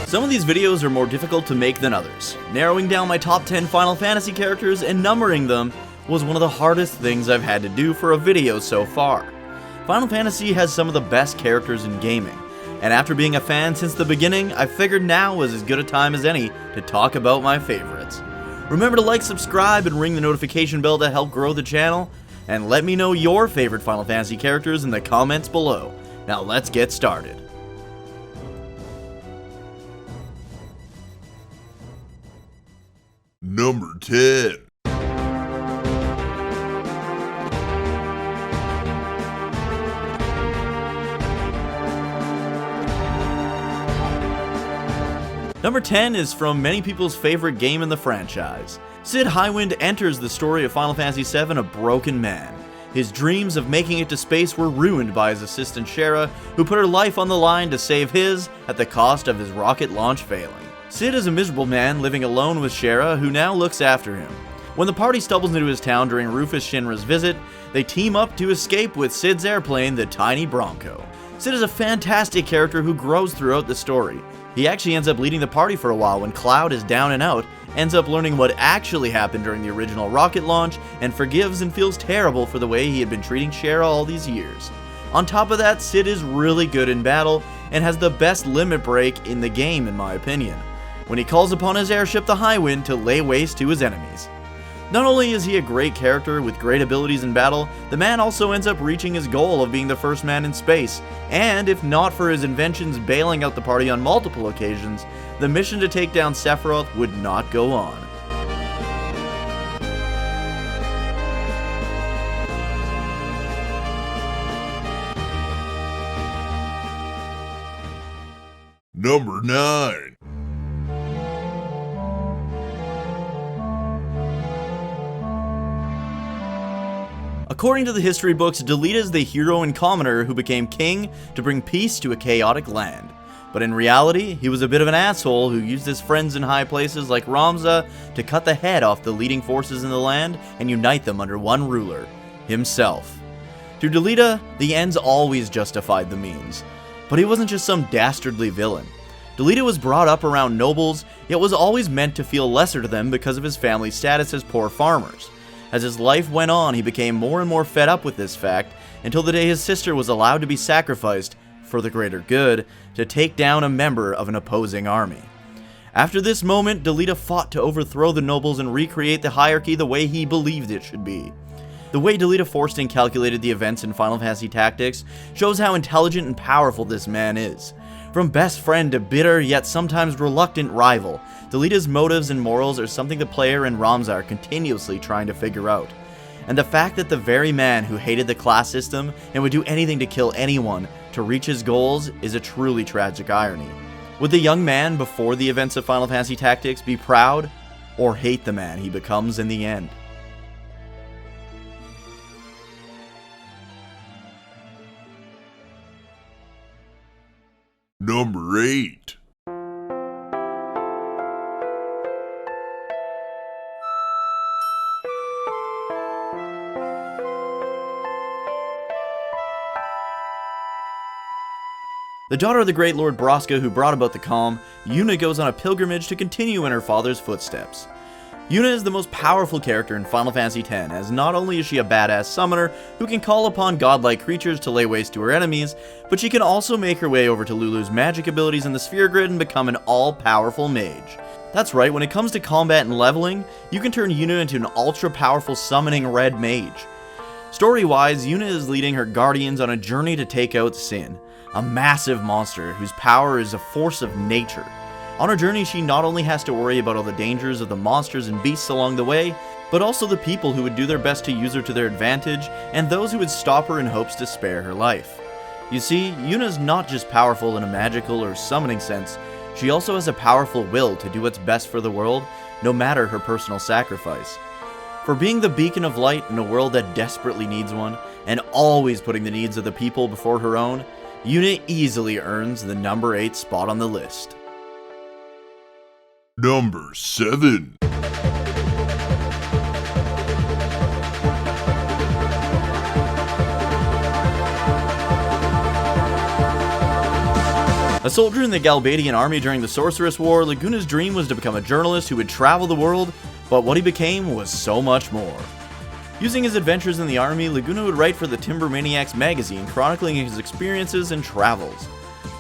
Some of these videos are more difficult to make than others. Narrowing down my top 10 Final Fantasy characters and numbering them was one of the hardest things I've had to do for a video so far. Final Fantasy has some of the best characters in gaming, and after being a fan since the beginning, I figured now was as good a time as any to talk about my favorites. Remember to like, subscribe, and ring the notification bell to help grow the channel, and let me know your favorite Final Fantasy characters in the comments below. Now let's get started. Number 10. Number 10 is from many people's favorite game in the franchise. Cid Highwind enters the story of Final Fantasy VII a broken man. His dreams of making it to space were ruined by his assistant Shara, who put her life on the line to save his at the cost of his rocket launch failing. Cid is a miserable man living alone with Shara, who now looks after him. When the party stumbles into his town during Rufus Shinra's visit, they team up to escape with Cid's airplane, the Tiny Bronco. Cid is a fantastic character who grows throughout the story. He actually ends up leading the party for a while when Cloud is down and out, ends up learning what actually happened during the original rocket launch, and forgives and feels terrible for the way he had been treating Shara all these years. On top of that, Cid is really good in battle, and has the best limit break in the game in my opinion, when he calls upon his airship the Highwind to lay waste to his enemies. Not only is he a great character with great abilities in battle, the man also ends up reaching his goal of being the first man in space, and if not for his inventions bailing out the party on multiple occasions, the mission to take down Sephiroth would not go on. Number 9. According to the history books, Delita is the hero and commoner who became king to bring peace to a chaotic land. But in reality, he was a bit of an asshole who used his friends in high places like Ramza to cut the head off the leading forces in the land and unite them under one ruler, himself. To Delita, the ends always justified the means. But he wasn't just some dastardly villain. Delita was brought up around nobles, yet was always meant to feel lesser to them because of his family's status as poor farmers. As his life went on, he became more and more fed up with this fact, until the day his sister was allowed to be sacrificed, for the greater good, to take down a member of an opposing army. After this moment, Delita fought to overthrow the nobles and recreate the hierarchy the way he believed it should be. The way Delita forced and calculated the events in Final Fantasy Tactics shows how intelligent and powerful this man is. From best friend to bitter yet sometimes reluctant rival, Delita's motives and morals are something the player and Ramza are continuously trying to figure out. And the fact that the very man who hated the class system and would do anything to kill anyone to reach his goals is a truly tragic irony. Would the young man before the events of Final Fantasy Tactics be proud, or hate the man he becomes in the end? Number 8. The daughter of the great Lord Braska who brought about the calm, Yuna goes on a pilgrimage to continue in her father's footsteps. Yuna is the most powerful character in Final Fantasy X, as not only is she a badass summoner who can call upon godlike creatures to lay waste to her enemies, but she can also make her way over to Lulu's magic abilities in the Sphere Grid and become an all-powerful mage. That's right, when it comes to combat and leveling, you can turn Yuna into an ultra-powerful summoning red mage. Story-wise, Yuna is leading her guardians on a journey to take out Sin, a massive monster whose power is a force of nature. On her journey, she not only has to worry about all the dangers of the monsters and beasts along the way, but also the people who would do their best to use her to their advantage, and those who would stop her in hopes to spare her life. You see, Yuna's not just powerful in a magical or summoning sense, she also has a powerful will to do what's best for the world, no matter her personal sacrifice. For being the beacon of light in a world that desperately needs one, and always putting the needs of the people before her own, Yuna easily earns the number 8 spot on the list. Number 7. A soldier in the Galbadian army during the Sorceress War, Laguna's dream was to become a journalist who would travel the world, but what he became was so much more. Using his adventures in the army, Laguna would write for the Timber Maniacs magazine, chronicling his experiences and travels.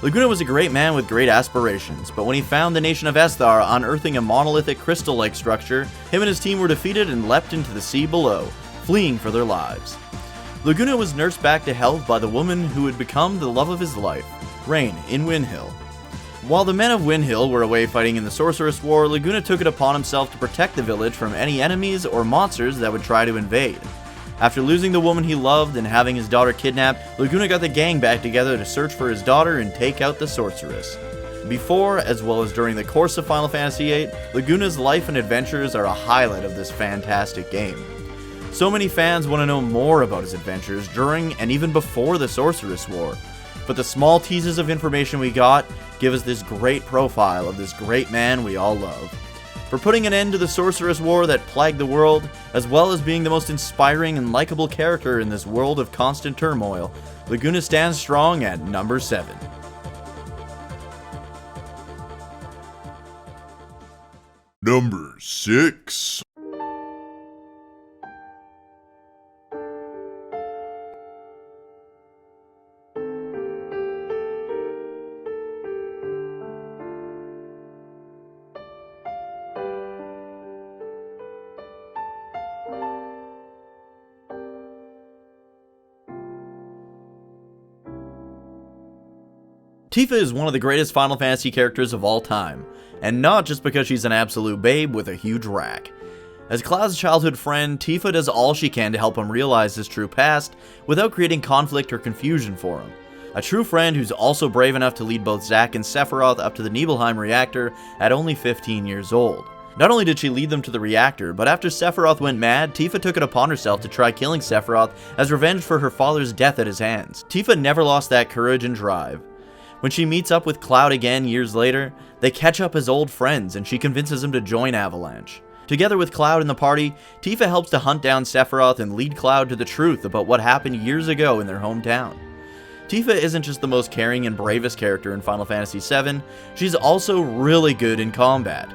Laguna was a great man with great aspirations, but when he found the nation of Esthar unearthing a monolithic crystal-like structure, him and his team were defeated and leapt into the sea below, fleeing for their lives. Laguna was nursed back to health by the woman who would become the love of his life, Rain, in Windhill. While the men of Windhill were away fighting in the Sorceress War, Laguna took it upon himself to protect the village from any enemies or monsters that would try to invade. After losing the woman he loved and having his daughter kidnapped, Laguna got the gang back together to search for his daughter and take out the sorceress. Before, as well as during the course of Final Fantasy VIII, Laguna's life and adventures are a highlight of this fantastic game. So many fans want to know more about his adventures during and even before the Sorceress War, but the small teases of information we got give us this great profile of this great man we all love. For putting an end to the Sorceress War that plagued the world, as well as being the most inspiring and likable character in this world of constant turmoil, Laguna stands strong at number 7. Number 6. Tifa is one of the greatest Final Fantasy characters of all time, and not just because she's an absolute babe with a huge rack. As Cloud's childhood friend, Tifa does all she can to help him realize his true past without creating conflict or confusion for him. A true friend who's also brave enough to lead both Zack and Sephiroth up to the Nibelheim reactor at only 15 years old. Not only did she lead them to the reactor, but after Sephiroth went mad, Tifa took it upon herself to try killing Sephiroth as revenge for her father's death at his hands. Tifa never lost that courage and drive. When she meets up with Cloud again years later, they catch up as old friends and she convinces him to join Avalanche. Together with Cloud in the party, Tifa helps to hunt down Sephiroth and lead Cloud to the truth about what happened years ago in their hometown. Tifa isn't just the most caring and bravest character in Final Fantasy VII, she's also really good in combat.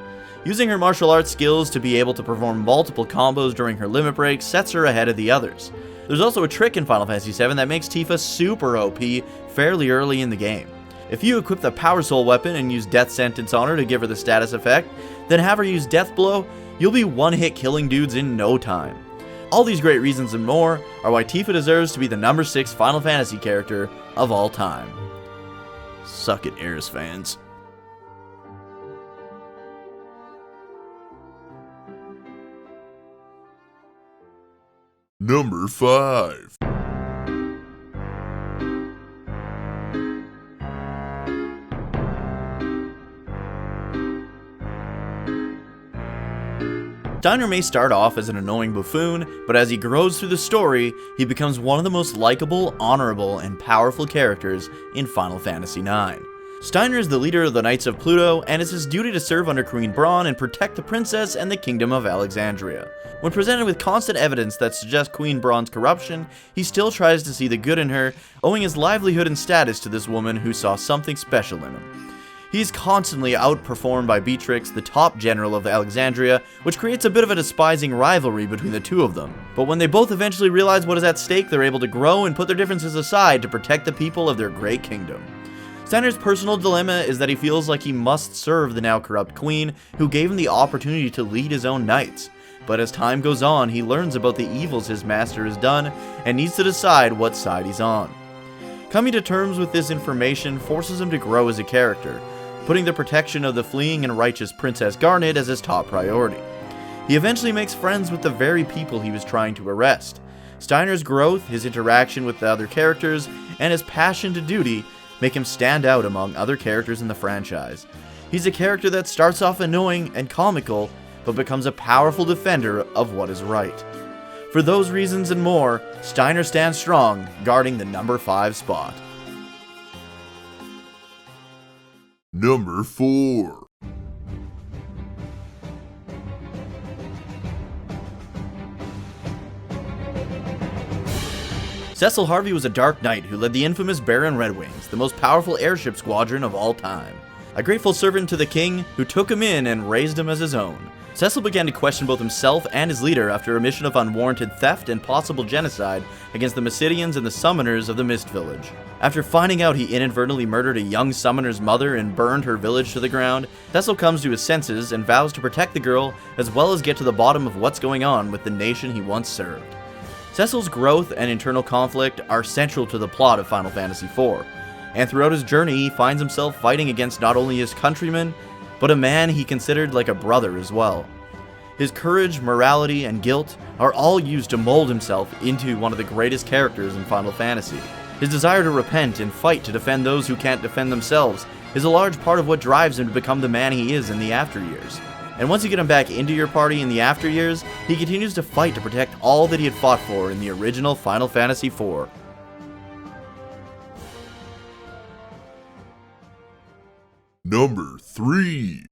Using her martial arts skills to be able to perform multiple combos during her limit break sets her ahead of the others. There's also a trick in Final Fantasy VII that makes Tifa super OP fairly early in the game. If you equip the Power Soul weapon and use Death Sentence on her to give her the status effect, then have her use Death Blow, you'll be one-hit killing dudes in no time. All these great reasons and more are why Tifa deserves to be the number 6 Final Fantasy character of all time. Suck it, Aeris fans. Number 5. Steiner may start off as an annoying buffoon, but as he grows through the story, he becomes one of the most likable, honorable, and powerful characters in Final Fantasy IX. Steiner is the leader of the Knights of Pluto, and it's his duty to serve under Queen Braun and protect the princess and the Kingdom of Alexandria. When presented with constant evidence that suggests Queen Braun's corruption, he still tries to see the good in her, owing his livelihood and status to this woman who saw something special in him. He's constantly outperformed by Beatrix, the top general of Alexandria, which creates a bit of a despising rivalry between the two of them. But when they both eventually realize what is at stake, they're able to grow and put their differences aside to protect the people of their great kingdom. Steiner's personal dilemma is that he feels like he must serve the now corrupt queen, who gave him the opportunity to lead his own knights. But as time goes on, he learns about the evils his master has done, and needs to decide what side he's on. Coming to terms with this information forces him to grow as a character, putting the protection of the fleeing and righteous Princess Garnet as his top priority. He eventually makes friends with the very people he was trying to arrest. Steiner's growth, his interaction with the other characters, and his passion to duty make him stand out among other characters in the franchise. He's a character that starts off annoying and comical, but becomes a powerful defender of what is right. For those reasons and more, Steiner stands strong, guarding the number 5 spot. Number 4. Cecil Harvey was a Dark Knight who led the infamous Baron Red Wings, the most powerful airship squadron of all time. A grateful servant to the king, who took him in and raised him as his own. Cecil began to question both himself and his leader after a mission of unwarranted theft and possible genocide against the Mysidians and the Summoners of the Mist Village. After finding out he inadvertently murdered a young summoner's mother and burned her village to the ground, Cecil comes to his senses and vows to protect the girl as well as get to the bottom of what's going on with the nation he once served. Cecil's growth and internal conflict are central to the plot of Final Fantasy IV, and throughout his journey he finds himself fighting against not only his countrymen, but a man he considered like a brother as well. His courage, morality, and guilt are all used to mold himself into one of the greatest characters in Final Fantasy. His desire to repent and fight to defend those who can't defend themselves is a large part of what drives him to become the man he is in the after years. And once you get him back into your party in the after years, he continues to fight to protect all that he had fought for in the original Final Fantasy IV. Number 3.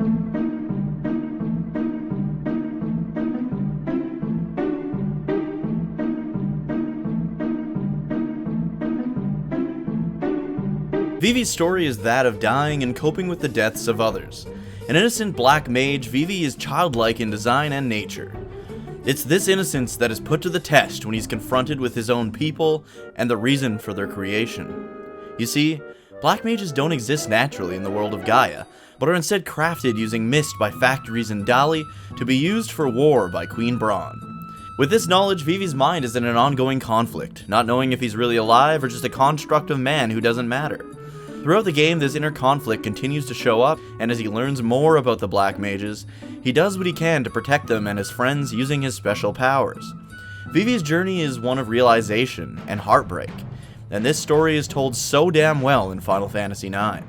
Vivi's story is that of dying and coping with the deaths of others. An innocent black mage, Vivi is childlike in design and nature. It's this innocence that is put to the test when he's confronted with his own people and the reason for their creation. You see, black mages don't exist naturally in the world of Gaia, but are instead crafted using mist by factories in Dali to be used for war by Queen Braun. With this knowledge, Vivi's mind is in an ongoing conflict, not knowing if he's really alive or just a construct of man who doesn't matter. Throughout the game, this inner conflict continues to show up, and as he learns more about the Black Mages, he does what he can to protect them and his friends using his special powers. Vivi's journey is one of realization and heartbreak, and this story is told so damn well in Final Fantasy IX.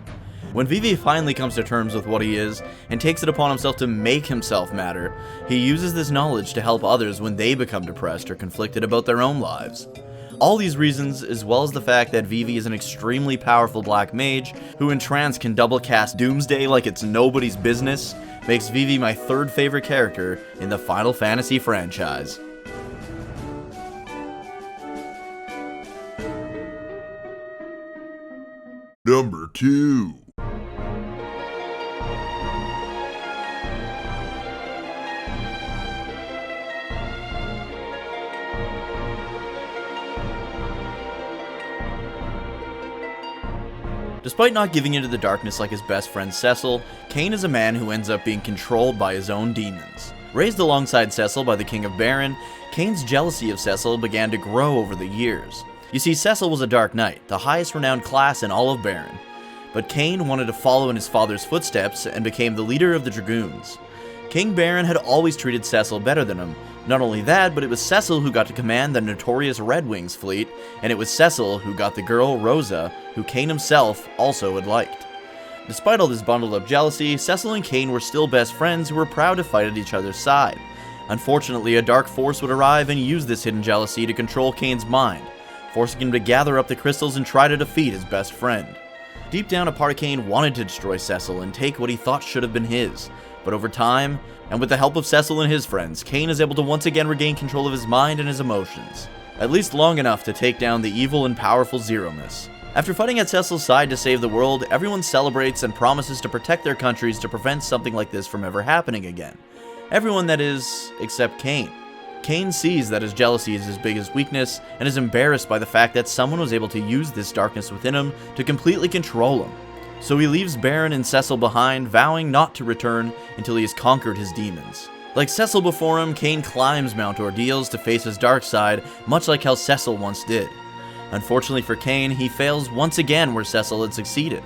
When Vivi finally comes to terms with what he is, and takes it upon himself to make himself matter, he uses this knowledge to help others when they become depressed or conflicted about their own lives. All these reasons, as well as the fact that Vivi is an extremely powerful black mage, who in trance can double cast Doomsday like it's nobody's business, makes Vivi my third favorite character in the Final Fantasy franchise. Number 2. Despite not giving into the darkness like his best friend Cecil, Kain is a man who ends up being controlled by his own demons. Raised alongside Cecil by the King of Baron, Kain's jealousy of Cecil began to grow over the years. You see, Cecil was a Dark Knight, the highest renowned class in all of Baron, but Kain wanted to follow in his father's footsteps and became the leader of the Dragoons. King Baron had always treated Cecil better than him. Not only that, but it was Cecil who got to command the notorious Red Wings fleet, and it was Cecil who got the girl Rosa, who Kain himself also had liked. Despite all this bundled up jealousy, Cecil and Kain were still best friends who were proud to fight at each other's side. Unfortunately, a dark force would arrive and use this hidden jealousy to control Kain's mind, forcing him to gather up the crystals and try to defeat his best friend. Deep down, a part of Kain wanted to destroy Cecil and take what he thought should have been his, but over time, and with the help of Cecil and his friends, Kain is able to once again regain control of his mind and his emotions, at least long enough to take down the evil and powerful Zeromus. After fighting at Cecil's side to save the world, everyone celebrates and promises to protect their countries to prevent something like this from ever happening again. Everyone, that is, except Kain. Kain sees that his jealousy is his biggest weakness and is embarrassed by the fact that someone was able to use this darkness within him to completely control him. So he leaves Baron and Cecil behind, vowing not to return until he has conquered his demons. Like Cecil before him, Kain climbs Mount Ordeals to face his dark side, much like how Cecil once did. Unfortunately for Kain, he fails once again where Cecil had succeeded.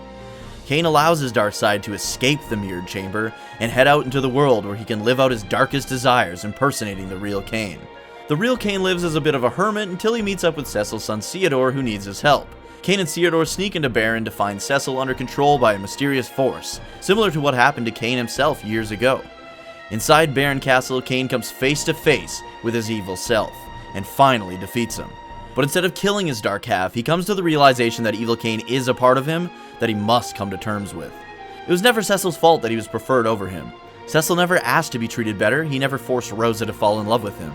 Kain allows his dark side to escape the mirrored chamber and head out into the world where he can live out his darkest desires, impersonating the real Kain. The real Kain lives as a bit of a hermit until he meets up with Cecil's son Theodore, who needs his help. Kain and Theodore sneak into Baron to find Cecil under control by a mysterious force, similar to what happened to Kain himself years ago. Inside Baron Castle, Kain comes face to face with his evil self, and finally defeats him. But instead of killing his dark half, he comes to the realization that evil Kain is a part of him that he must come to terms with. It was never Cecil's fault that he was preferred over him. Cecil never asked to be treated better, he never forced Rosa to fall in love with him.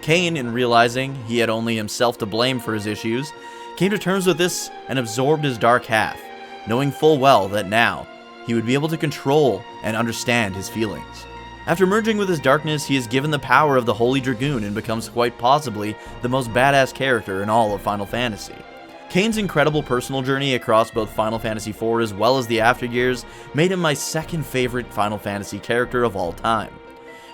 Cain, in realizing he had only himself to blame for his issues, came to terms with this and absorbed his dark half, knowing full well that now he would be able to control and understand his feelings. After merging with his darkness, he is given the power of the Holy Dragoon and becomes quite possibly the most badass character in all of Final Fantasy. Cain's incredible personal journey across both Final Fantasy IV as well as the after years made him my second favorite Final Fantasy character of all time.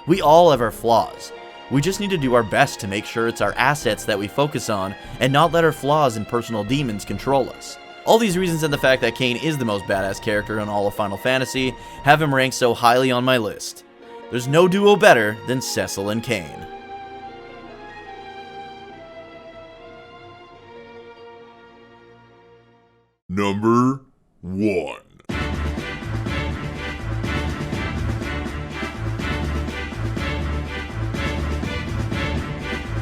We all have our flaws. We just need to do our best to make sure it's our assets that we focus on and not let our flaws and personal demons control us. All these reasons and the fact that Cain is the most badass character in all of Final Fantasy have him ranked so highly on my list. There's no duo better than Cecil and Cain. Number 1.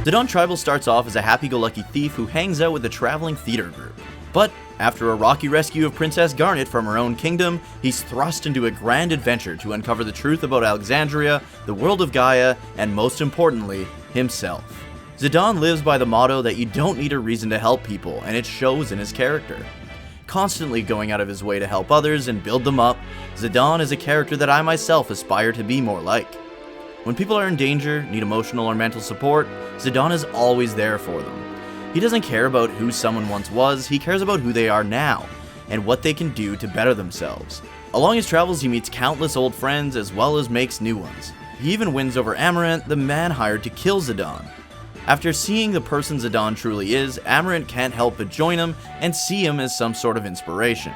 Zidane Tribal starts off as a happy-go-lucky thief who hangs out with a traveling theater group. But after a rocky rescue of Princess Garnet from her own kingdom, he's thrust into a grand adventure to uncover the truth about Alexandria, the world of Gaia, and most importantly, himself. Zidane lives by the motto that you don't need a reason to help people, and it shows in his character. Constantly going out of his way to help others and build them up, Zidane is a character that I myself aspire to be more like. When people are in danger, need emotional or mental support, Zidane is always there for them. He doesn't care about who someone once was, he cares about who they are now, and what they can do to better themselves. Along his travels, he meets countless old friends as well as makes new ones. He even wins over Amarant, the man hired to kill Zidane. After seeing the person Zidane truly is, Amarant can't help but join him and see him as some sort of inspiration.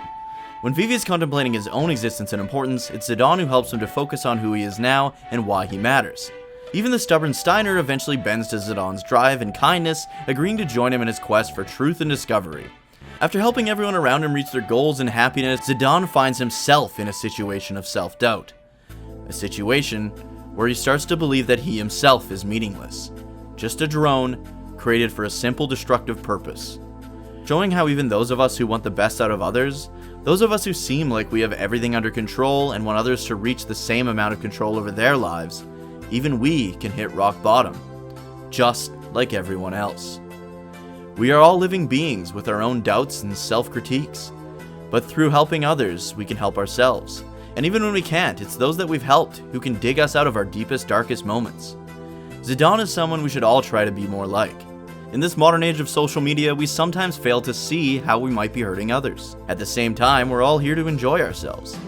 When Vivi is contemplating his own existence and importance, it's Zidane who helps him to focus on who he is now and why he matters. Even the stubborn Steiner eventually bends to Zidane's drive and kindness, agreeing to join him in his quest for truth and discovery. After helping everyone around him reach their goals and happiness, Zidane finds himself in a situation of self-doubt. A situation where he starts to believe that he himself is meaningless. Just a drone, created for a simple destructive purpose. Showing how even those of us who want the best out of others, those of us who seem like we have everything under control and want others to reach the same amount of control over their lives, even we can hit rock bottom, just like everyone else. We are all living beings with our own doubts and self-critiques, but through helping others, we can help ourselves. And even when we can't, it's those that we've helped who can dig us out of our deepest, darkest moments. Zidane is someone we should all try to be more like. In this modern age of social media, we sometimes fail to see how we might be hurting others. At the same time, we're all here to enjoy ourselves.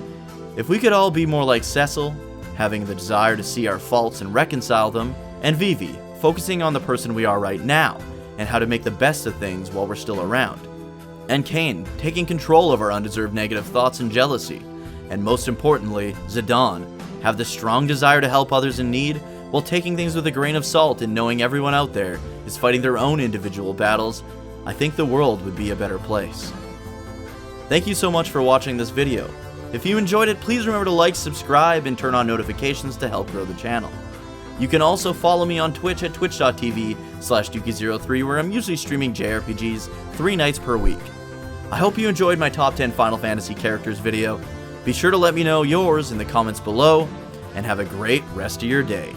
If we could all be more like Cecil, having the desire to see our faults and reconcile them, and Vivi, focusing on the person we are right now, and how to make the best of things while we're still around. And Cain, taking control of our undeserved negative thoughts and jealousy. And most importantly, Zidane, have the strong desire to help others in need, while taking things with a grain of salt and knowing everyone out there is fighting their own individual battles, I think the world would be a better place. Thank you so much for watching this video. If you enjoyed it, please remember to like, subscribe, and turn on notifications to help grow the channel. You can also follow me on Twitch at twitch.tv/Dookie03, where I'm usually streaming JRPGs 3 nights per week. I hope you enjoyed my top 10 Final Fantasy characters video. Be sure to let me know yours in the comments below, and have a great rest of your day.